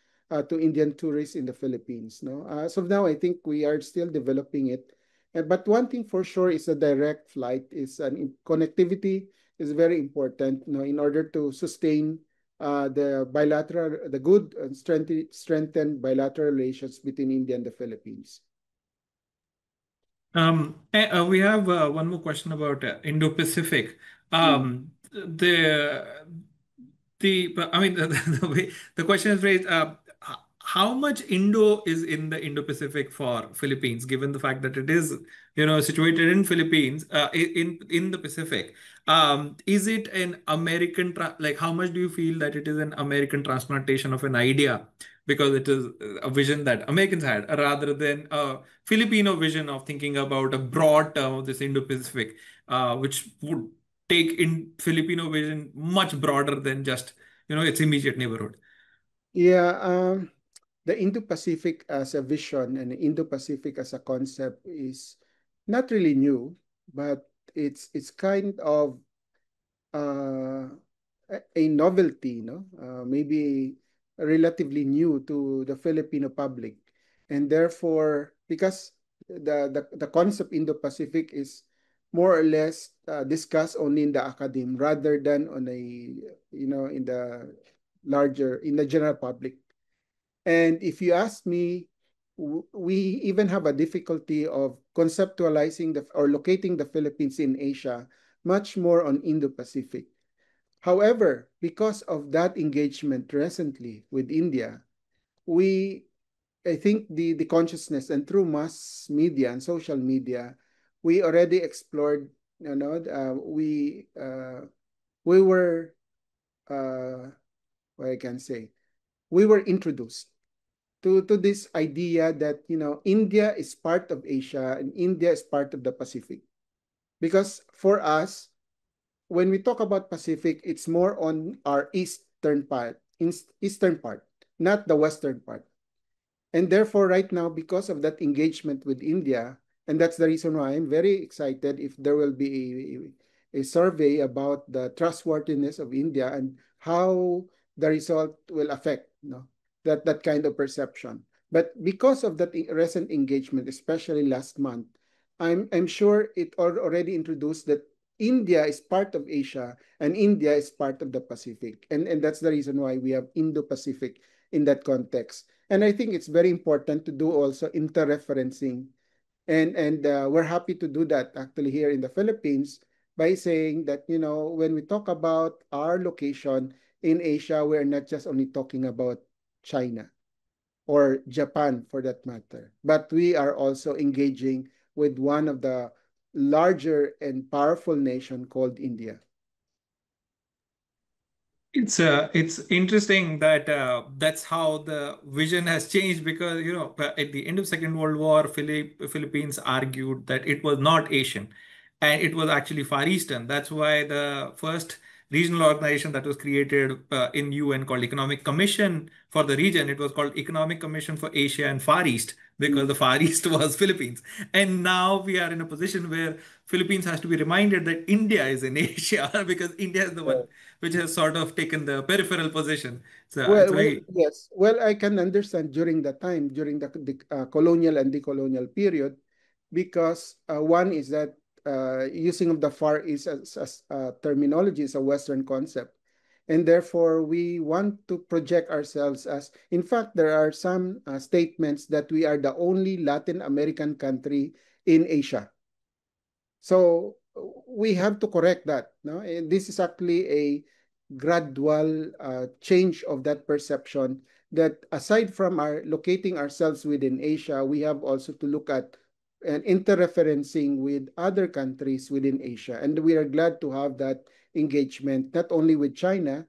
to Indian tourists in the Philippines. No, so now I think we are still developing it. But one thing for sure is a direct flight is connectivity is very important, in order to sustain the good and strengthened bilateral relations between India and the Philippines. We have one more question about Indo-Pacific. Mm. I mean, the way the question is raised, how much Indo is in the Indo-Pacific for Philippines, given the fact that it is, situated in Philippines, in the Pacific? Is it an American, like, how much do you feel that it is an American transplantation of an idea? Because it is a vision that Americans had, rather than a Filipino vision of thinking about a broad term of this Indo-Pacific, which would take in Filipino vision much broader than just its immediate neighborhood. Yeah, the Indo-Pacific as a vision and the Indo-Pacific as a concept is not really new, but it's kind of uh, a novelty, maybe relatively new to the Filipino public. And therefore, because the concept Indo-Pacific is more or less discussed only in the academe rather than on a, in the in the general public. And if you ask me, we even have a difficulty of conceptualizing or locating the Philippines in Asia much more on Indo-Pacific. However, because of that engagement recently with India, we I think the consciousness and through mass media and social media, we already explored. We were what I can say. We were introduced to this idea that India is part of Asia and India is part of the Pacific. Because for us, when we talk about Pacific, it's more on our eastern part, not the western part. And therefore, right now, because of that engagement with India, and that's the reason why I'm very excited if there will be a survey about the trustworthiness of India and how the result will affect that kind of perception. But because of that recent engagement, especially last month, I'm sure it already introduced that India is part of Asia and India is part of the Pacific. And that's the reason why we have Indo-Pacific in that context. And I think it's very important to do also interreferencing. And we're happy to do that actually here in the Philippines by saying that, when we talk about our location in Asia, we're not just only talking about China or Japan for that matter, but we are also engaging with one of the larger and powerful nation called India. It's interesting that that's how the vision has changed because at the end of Second World War, Philippines argued that it was not Asian, and it was actually Far Eastern. That's why the first regional organization that was created in UN called Economic Commission for the region, it was called Economic Commission for Asia and Far East because the Far East was Philippines. And now we are in a position where Philippines has to be reminded that India is in Asia because India is the one which has sort of taken the peripheral position. So it's Well, very yes. Well, I can understand during the time, during the colonial and decolonial period, because one is that using of the Far East as terminology is a Western concept. And therefore, we want to project ourselves as, in fact, there are some statements that we are the only Latin American country in Asia. So we have to correct that. No? And this is actually a gradual change of that perception that aside from our locating ourselves within Asia, we have also to look at and interreferencing with other countries within Asia. And we are glad to have that engagement, not only with China,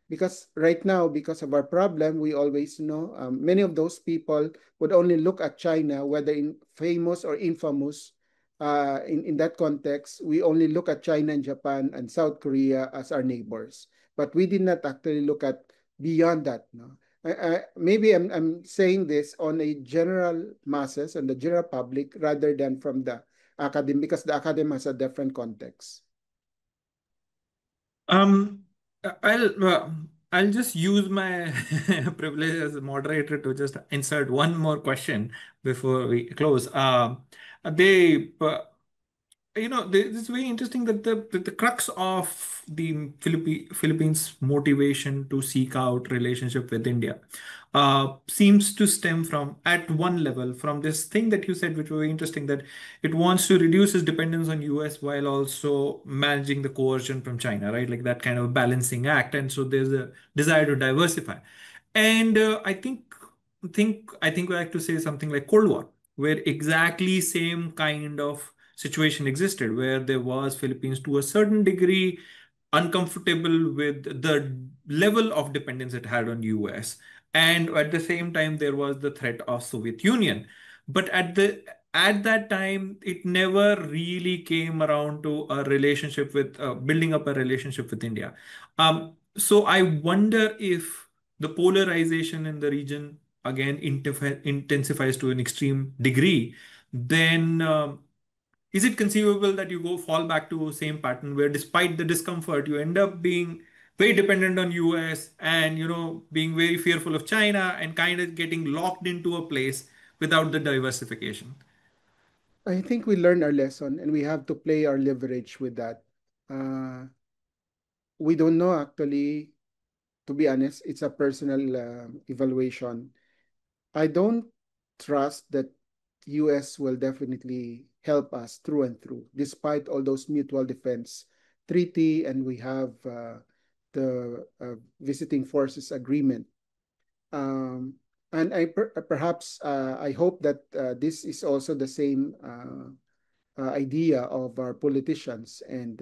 because right now, because of our problem, we always know many of those people would only look at China, whether in famous or infamous. In that context, we only look at China and Japan and South Korea as our neighbors, but we did not actually look at beyond that. No, maybe I'm saying this on a general masses and the general public rather than from the academy because the academy has a different context. um I'll just use my privilege as a moderator to just insert one more question before we close. They this is very interesting that the crux of the Philippines' motivation to seek out relationship with India seems to stem from, at one level, from this thing that you said, which was very interesting, that it wants to reduce its dependence on US while also managing the coercion from China, right? Like that kind of balancing act. And so there's a desire to diversify. And I think we like to say something like Cold War, where exactly same kind of situation existed, where there was Philippines to a certain degree uncomfortable with the level of dependence it had on US, and at the same time there was the threat of Soviet Union. But at that time it never really came around to a relationship with building up a relationship with India. So I wonder if the polarization in the region again intensifies to an extreme degree, then is it conceivable that you go fall back to same pattern where despite the discomfort you end up being very dependent on US and being very fearful of China and kind of getting locked into a place without the diversification? I think we learned our lesson and we have to play our leverage with that. Uh, we don't know actually, to be honest, it's a personal evaluation. I don't trust that US will definitely help us through and through, despite all those mutual defense treaty, and we have the visiting forces agreement. And perhaps I hope that this is also the same idea of our politicians and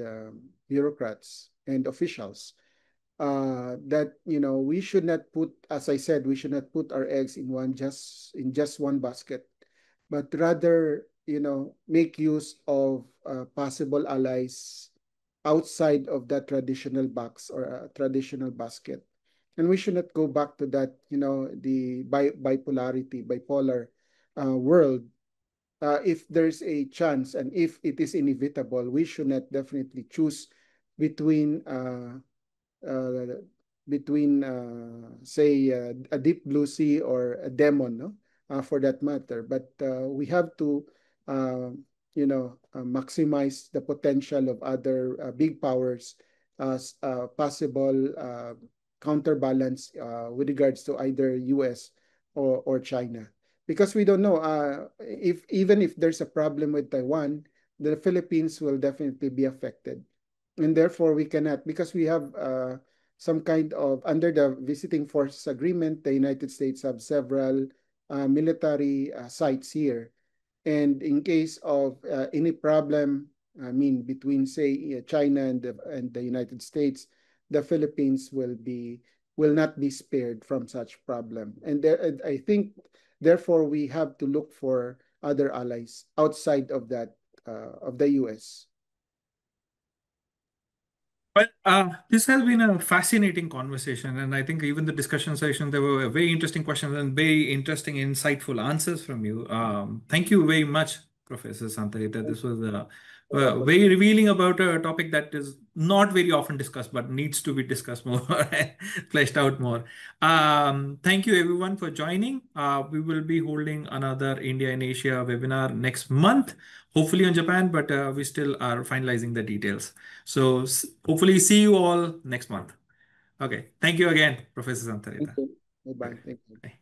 bureaucrats and officials, that we should not put, as I said, we should not put our eggs in just one basket, but rather make use of possible allies outside of that traditional box or traditional basket. And we should not go back to that, the bipolar world. If there's a chance and if it is inevitable, we should not definitely choose between uh, say a deep blue sea or a demon, no, for that matter. But we have to maximize the potential of other big powers as possible counterbalance with regards to either US or China, because we don't know if even if there's a problem with Taiwan, the Philippines will definitely be affected, and therefore we cannot, because we have some kind of, under the visiting forces agreement, the United States have several military sites here, and in case of any problem, I mean, between say China and the United States, the Philippines will not be spared from such problem. And I think therefore we have to look for other allies outside of that of the US. Well, this has been a fascinating conversation, and I think even the discussion session, there were very interesting questions and very interesting, insightful answers from you. Thank you very much, Professor Santarita. This was very revealing about a topic that is not very often discussed, but needs to be discussed more and fleshed out more. Thank you, everyone, for joining. We will be holding another India and Asia webinar next month, hopefully on Japan, but we still are finalizing the details. So hopefully see you all next month. Okay. Thank you again, Professor Thank Santarita. you. Bye-bye. Okay. Thank you. Bye.